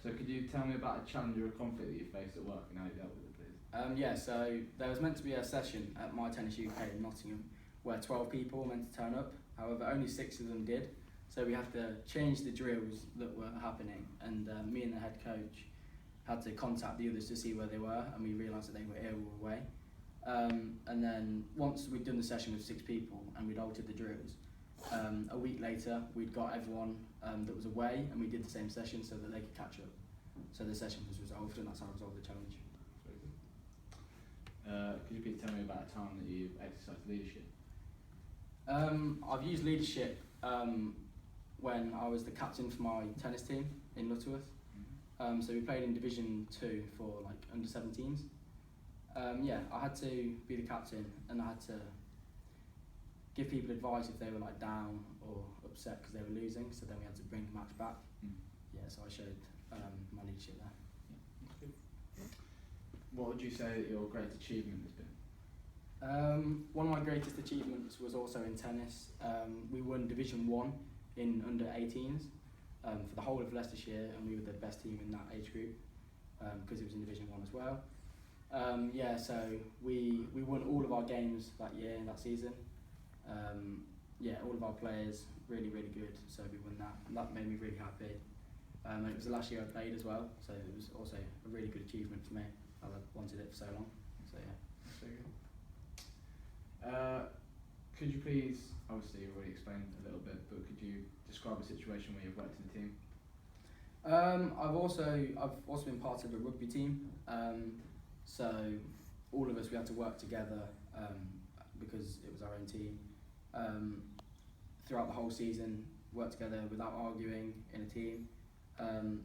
So could you tell me about a challenge or a conflict that you faced at work and how you dealt with it, please? Yeah, so there was meant to be a session at My Tennis UK in Nottingham where 12 people were meant to turn up. However, only 6 of them did. So we had to change the drills that were happening, and me and the head coach had to contact the others to see where they were, and we realised that they were ill or away. And then once we'd done the session with 6 people and we'd altered the drills, a week later we'd got everyone that was away, and we did the same session so that they could catch up. So the session was resolved, and that's how I resolved the challenge. Very good. Could you please tell me about a time that you've exercised leadership? I've used leadership when I was the captain for my tennis team in Lutterworth. So we played in Division 2 for like under 17s. Yeah, I had to be the captain, and I had to give people advice if they were like down or upset because they were losing. So then we had to bring the match back. Yeah, so I showed my leadership there. Yeah, that's good. What would you say that your greatest achievement has been? One of my greatest achievements was also in tennis. We won Division 1 in under 18s for the whole of Leicestershire, and we were the best team in that age group because it was in Division 1 as well. Yeah, so we won all of our games that year, that season. Yeah, all of our players really good, so we won that, and that made me really happy. And it was the last year I played as well, so it was also a really good achievement for me. I wanted it for so long, so yeah. That's very good. Could you please, obviously you already explained a little bit, but could you describe a situation where you've worked in a team? I've also been part of a rugby team, so all of us, we had to work together because it was our own team. Throughout the whole season, worked together without arguing in a team.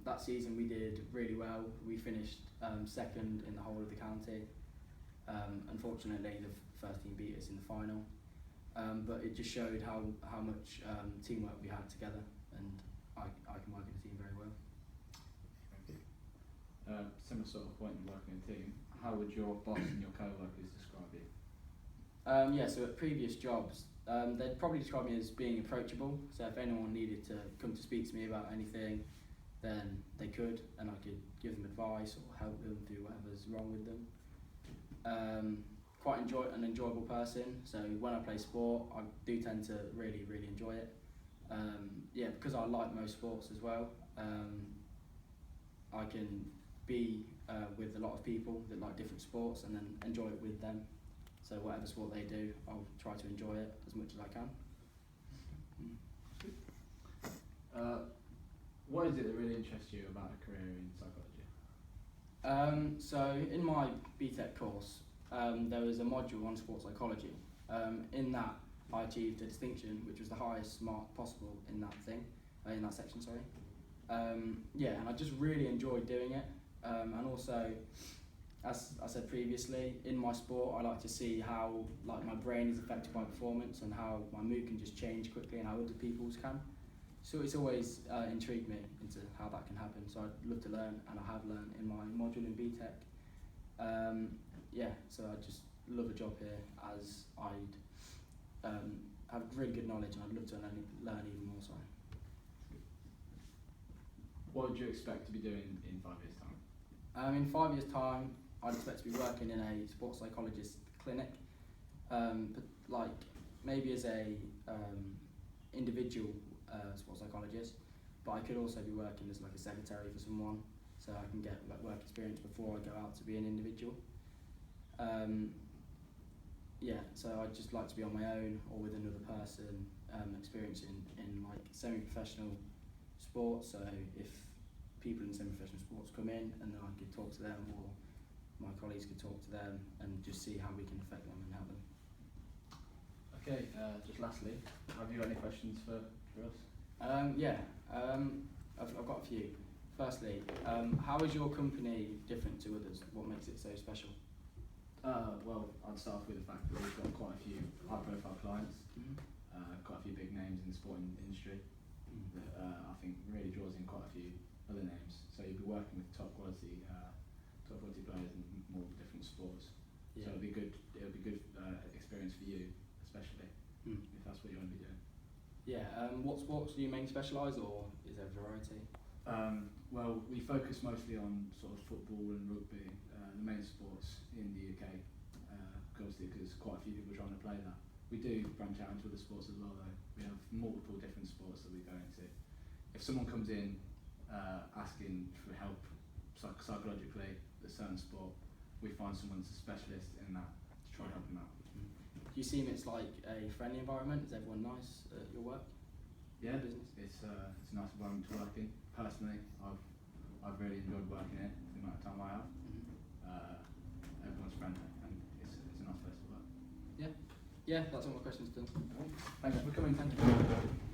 That season we did really well. We finished second in the whole of the county. Unfortunately, the first team beat us in the final, but it just showed how much teamwork we had together, and I can work in a team very well. Similar sort of point in working in a team, how would your boss and your co-workers describe you? Yeah, so at previous jobs, they'd probably describe me as being approachable, so if anyone needed to come to speak to me about anything, then they could, and I could give them advice or help them through whatever's wrong with them. Quite an enjoyable person, so when I play sport I do tend to really enjoy it. Yeah, because I like most sports as well, I can be with a lot of people that like different sports and then enjoy it with them. So whatever sport they do, I'll try to enjoy it as much as I can. What is it that really interests you about a career in psychology? So in my BTEC course, there was a module on sports psychology. In that, I achieved a distinction, which was the highest mark possible in that section. Yeah, and I just really enjoyed doing it. And also, as I said previously, in my sport, I like to see how like my brain is affected by performance and how my mood can just change quickly and how other people's can. So it's always intrigued me into how that can happen. So I'd love to learn, and I have learned in my module in BTEC. Yeah, so I just love a job here, as I'd have really good knowledge, and I'd love to learn even more. So. What would you expect to be doing in 5 years' time? In 5 years' time, I'd expect to be working in a sports psychologist clinic, but like maybe as a individual sports psychologist, but I could also be working as like a secretary for someone, so I can get like work experience before I go out to be an individual. Yeah, so I'd just like to be on my own or with another person, experiencing in like semi-professional sports. So if people in semi-professional sports come in, and then I could talk to them, or my colleagues could talk to them, and just see how we can affect them and help them. Okay, just lastly, have you got any questions for us? Yeah, I've got a few. Firstly, how is your company different to others? What makes it so special? Well, I'd start off with the fact that we've got quite a few high-profile clients, quite a few big names in the sporting industry that I think really draws in quite a few other names. So you'll be working with top quality players in more different sports. Yeah. So it'll be good experience for you, especially if that's what you want to be doing. Yeah. What sports do you mainly specialise, or is there a variety? Well, we focus mostly on sort of football and rugby, the main sports in the UK, obviously because quite a few people trying to play that. We do branch out into other sports as well though. We have multiple different sports that we go into. If someone comes in asking for help psychologically with a certain sport, we find someone that's a specialist in that to try and help them out. Do you seem it's like a friendly environment? Is everyone nice at your work? Yeah, Business? it's a nice environment to work in. Personally, I've really enjoyed working in it for the amount of time I have. Everyone's friendly and it's a nice place to work. Yeah, that's all my questions done. Thanks for coming. Thank you.